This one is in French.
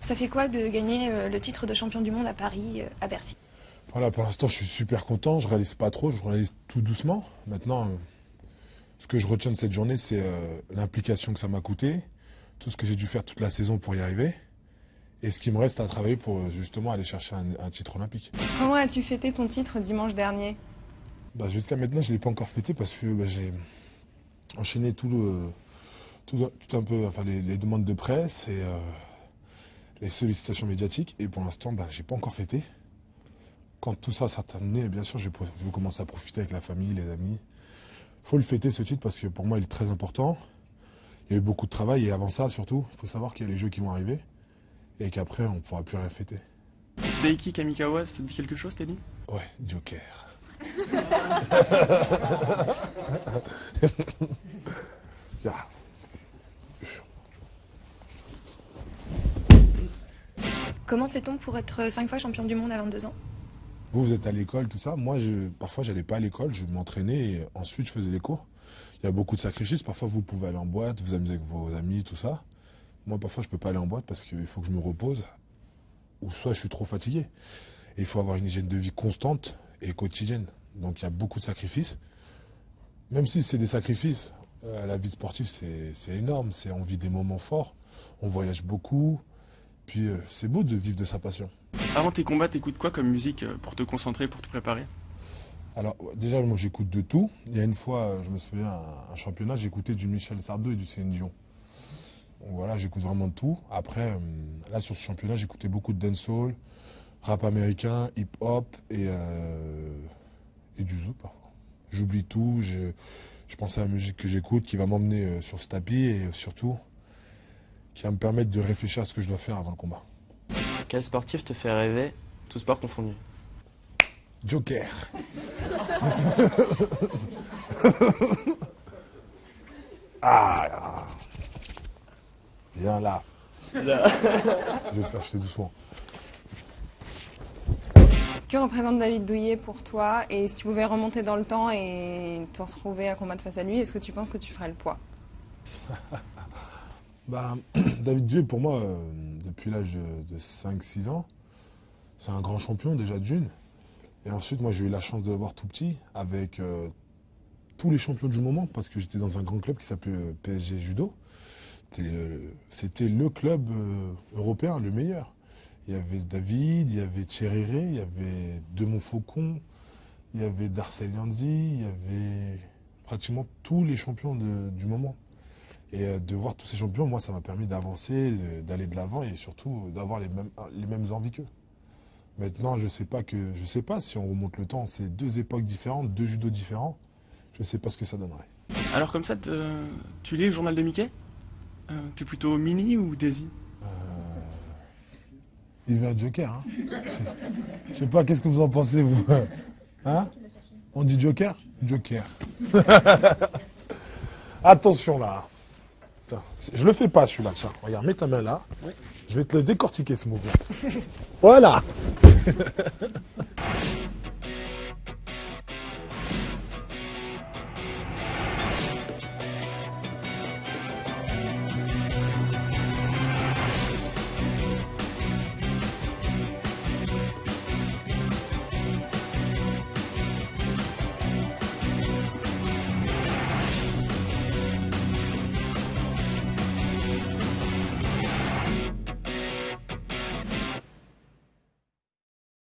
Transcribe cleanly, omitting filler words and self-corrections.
Ça fait quoi de gagner le titre de champion du monde à Paris, à Bercy? Voilà, pour l'instant, je suis super content. Je réalise pas trop, je réalise tout doucement. Maintenant, ce que je retiens de cette journée, c'est l'implication que ça m'a coûté, tout ce que j'ai dû faire toute la saison pour y arriver, et ce qui me reste à travailler pour justement aller chercher un titre olympique. Comment as-tu fêté ton titre dimanche dernier? Bah, jusqu'à maintenant, je ne l'ai pas encore fêté parce que j'ai enchaîné tout un peu, enfin, les demandes de presse et les sollicitations médiatiques. Et pour l'instant, bah, j'ai pas encore fêté. Quand tout ça sera terminé, bien sûr, je vais commencer à profiter avec la famille, les amis. Il faut le fêter, ce titre, parce que pour moi, il est très important. Il y a eu beaucoup de travail et avant ça, surtout, il faut savoir qu'il y a les jeux qui vont arriver et qu'après, on ne pourra plus rien fêter. Daiki Kamikawa, ça te dit quelque chose, Teddy? Ouais, Joker. Ja. Comment fait-on pour être 5 fois champion du monde à 22 ans? Vous êtes à l'école, tout ça. Moi, parfois, j'allais pas à l'école, je m'entraînais et ensuite, je faisais des cours. Il y a beaucoup de sacrifices. Parfois, vous pouvez aller en boîte, vous amuser avec vos amis, tout ça. Moi, parfois, je peux pas aller en boîte parce qu'il faut que je me repose. Ou soit je suis trop fatigué. Et il faut avoir une hygiène de vie constante et quotidienne. Donc, il y a beaucoup de sacrifices. Même si c'est des sacrifices, la vie sportive, c'est énorme. On vit des moments forts. On voyage beaucoup. Puis, c'est beau de vivre de sa passion. Avant tes combats, t'écoutes quoi comme musique pour te concentrer, pour te préparer? Alors, déjà, moi, j'écoute de tout. Il y a une fois, je me souviens, un championnat, j'écoutais du Michel Sardou et du Céline Dion. Donc voilà, j'écoute vraiment de tout. Après, là, sur ce championnat, j'écoutais beaucoup de dancehall, rap américain, hip-hop et du zouk, parfois. J'oublie tout, je pense à la musique que j'écoute qui va m'emmener sur ce tapis et surtout qui va me permettre de réfléchir à ce que je dois faire avant le combat. Quel sportif te fait rêver, tout sport confondu? Joker. Ah, viens là. Je vais te faire chuter doucement. Que représente David Douillet pour toi? Et si tu pouvais remonter dans le temps et te retrouver à combattre face à lui, est-ce que tu penses que tu ferais le poids? Bah, David Douillet, pour moi, depuis l'âge de 5-6 ans, c'est un grand champion déjà d'une. Et ensuite, moi, j'ai eu la chance de le voir tout petit avec tous les champions du moment parce que j'étais dans un grand club qui s'appelait PSG Judo. C'était le club européen, le meilleur. Il y avait David, il y avait Thierry, il y avait Demont Faucon, il y avait Darcel Yanzi, il y avait pratiquement tous les champions du moment. Et de voir tous ces champions, moi, ça m'a permis d'avancer, d'aller de l'avant et surtout d'avoir les mêmes envies qu'eux. Maintenant, je sais pas si on remonte le temps, c'est deux époques différentes, deux judos différents. Je sais pas ce que ça donnerait. Alors comme ça, tu lis le journal de Mickey? T'es plutôt Mini ou Daisy? Il veut un Joker, hein. Je sais pas, qu'est-ce que vous en pensez, vous? Hein? On dit Joker? Joker. Attention là. Tiens, je le fais pas celui-là, tiens. Regarde, mets ta main là. Oui. Je vais te le décortiquer ce mouvement. Voilà.